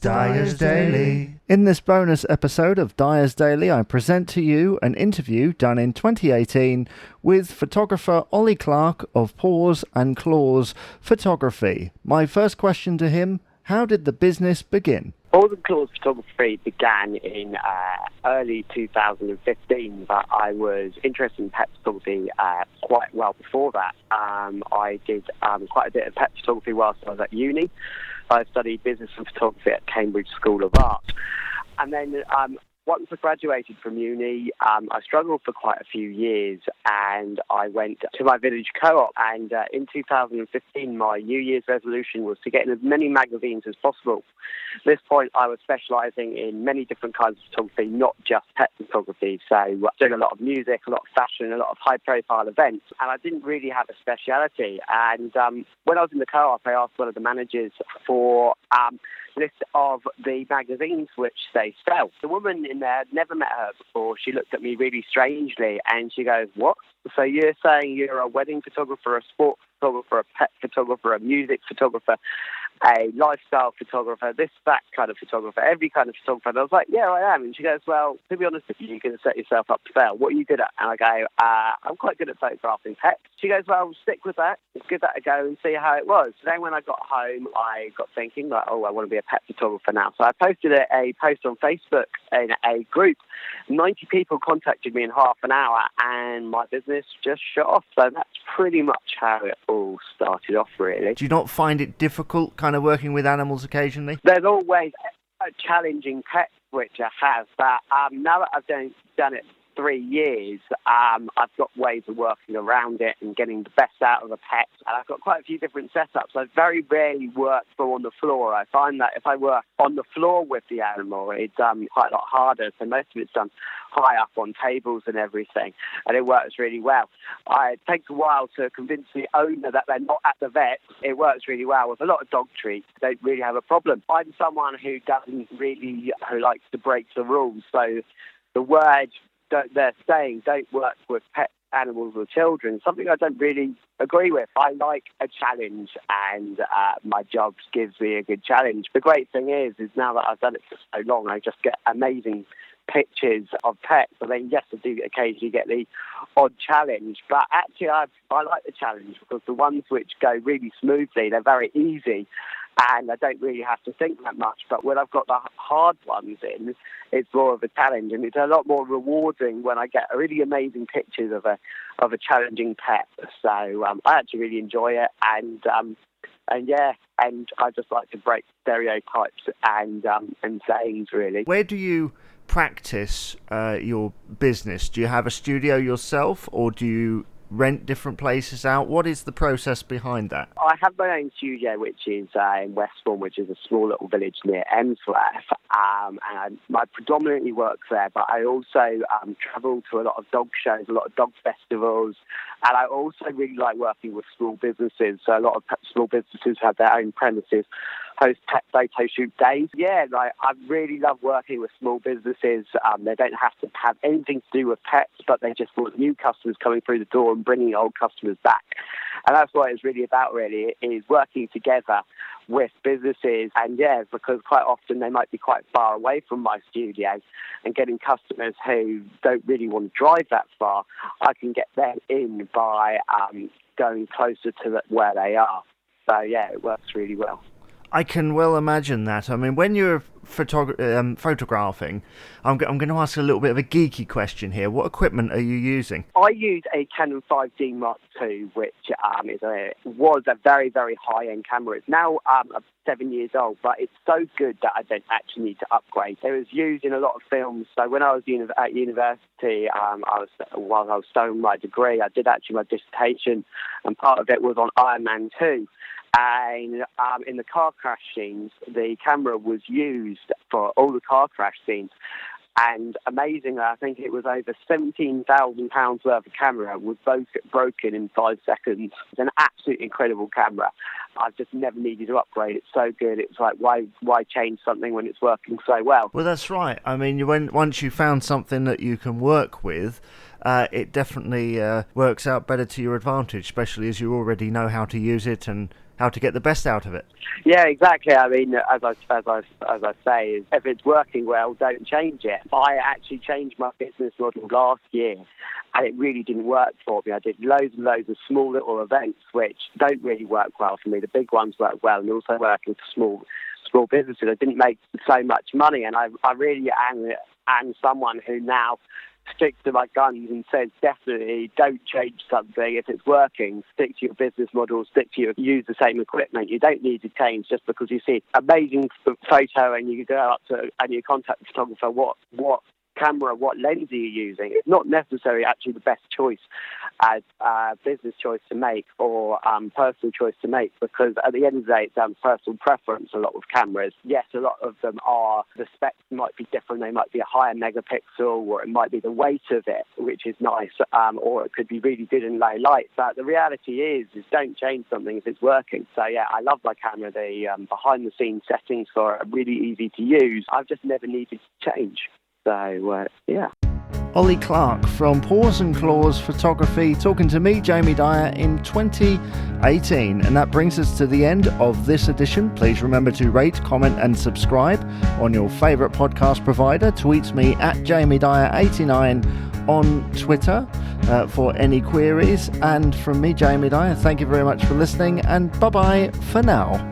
Dyer's Daily. In this bonus episode of Dyer's Daily, I present to you an interview done in 2018 with photographer Olly Clarke of Paws Claws Photography. My first question to him, how did the business begin? Paws Claws Photography began in early 2015, but I was interested in pet photography quite well before that. I did quite a bit of pet photography whilst I was at uni. I studied business and photography at Cambridge School of Art. And then once I graduated from uni, I struggled for quite a few years, and I went to my village co-op. And in 2015, my New Year's resolution was to get in as many magazines as possible. At this point, I was specialising in many different kinds of photography, not just pet photography. So doing a lot of music, a lot of fashion, a lot of high-profile events. And I didn't really have a speciality. And when I was in the co-op, I asked one of the managers for list of the magazines which they sell. The woman in there, I'd never met her before. She looked at me really strangely and she goes, "What? So you're saying you're a wedding photographer, a sport photographer, a pet photographer, a music photographer, a lifestyle photographer, that kind of photographer, every kind of photographer?" And I was like, "Yeah, I am." And she goes, "Well, to be honest with you, you're going to set yourself up to fail. What are you good at?" And I go, "I'm quite good at photographing pets." She goes, "Well, stick with that. Give that a go and see how it was." So then when I got home, I got thinking, like, I want to be a pet photographer now. So I posted a post on Facebook in a group. 90 people contacted me in half an hour, and my business just shot off. So that's pretty much how it all started off, really. Do you not find it difficult kind of working with animals occasionally? There's always a challenging pet, which I have, but now that I've done it 3 years, I've got ways of working around it and getting the best out of the pet. And I've got quite a few different setups. I very rarely work on the floor. I find that if I work on the floor with the animal, it's quite a lot harder. So most of it's done high up on tables and everything, and it works really well. It takes a while to convince the owner that they're not at the vet. It works really well with a lot of dog treats. They don't really have a problem. I'm someone who likes to break the rules. So the word they're saying don't work with pet animals or children, something I don't really agree with. I like a challenge, and my job gives me a good challenge. The great thing is now that I've done it for so long, I just get amazing pictures of pets. I mean, yes, I do occasionally get the odd challenge, but actually I like the challenge because the ones which go really smoothly, they're very easy, and I don't really have to think that much. But when I've got the hard ones in, it's more of a challenge, and it's a lot more rewarding when I get really amazing pictures of a challenging pet. So I actually really enjoy it, and I just like to break stereotypes and sayings, really. Where do you practice your business? Do you have a studio yourself, or do you rent different places out? What is the process behind that? I have my own studio, which is in Westbourne, which is a small little village near Emsworth, and I predominantly work there, but I also travel to a lot of dog shows, a lot of dog festivals, and I also really like working with small businesses. So a lot of small businesses have their own premises, host pet photo shoot days. Yeah, I really love working with small businesses. They don't have to have anything to do with pets, but they just want new customers coming through the door and bringing old customers back. And that's what it's really about, really, is working together with businesses. And yeah, because quite often they might be quite far away from my studio, and getting customers who don't really want to drive that far, I can get them in by going closer to where they are. So yeah, it works really well. I can well imagine that. I mean, when you're photographing, I'm going to ask a little bit of a geeky question here. What equipment are you using? I use a Canon 5D Mark II, which was a very, very high-end camera. It's now 7 years old, but it's so good that I don't actually need to upgrade. It was used in a lot of films. So when I was at university, while I was studying my degree, I did actually my dissertation, and part of it was on Iron Man 2. And in the car crash scenes, the camera was used for all the car crash scenes. And amazingly, I think it was over £17,000 worth of camera was both broken in 5 seconds. It's an absolutely incredible camera. I've just never needed to upgrade. It's so good. It's like, why change something when it's working so well? Well, that's right. I mean, once you found something that you can work with, it definitely works out better to your advantage, especially as you already know how to use it and how to get the best out of it. Yeah, exactly. I mean, as I say, is if it's working well, don't change it. I actually changed my business model last year, and it really didn't work for me. I did loads and loads of small little events, which don't really work well for me. The big ones work well, and also working for small businesses. I didn't make so much money, and I really am someone who now sticks to my guns and says definitely don't change something. If it's working, stick to your business model, use the same equipment. You don't need to change just because you see amazing photo and you go up to and you contact the photographer. What camera, what lens are you using? It's not necessarily actually the best choice as a business choice to make or personal choice to make, because at the end of the day, it's personal preference. A lot of cameras, yes, a lot of them are, the specs might be different. They might be a higher megapixel, or it might be the weight of it, which is nice, or it could be really good in low light. But the reality is don't change something if it's working. So yeah, I love my camera. The behind the scenes settings for it are really easy to use. I've just never needed to change. So, yeah. Olly Clarke from Paws Claws Photography talking to me, Jamie Dyer, in 2018. And that brings us to the end of this edition. Please remember to rate, comment and subscribe on your favourite podcast provider. Tweet me at JamieDyer89 on Twitter for any queries. And from me, Jamie Dyer, thank you very much for listening, and bye-bye for now.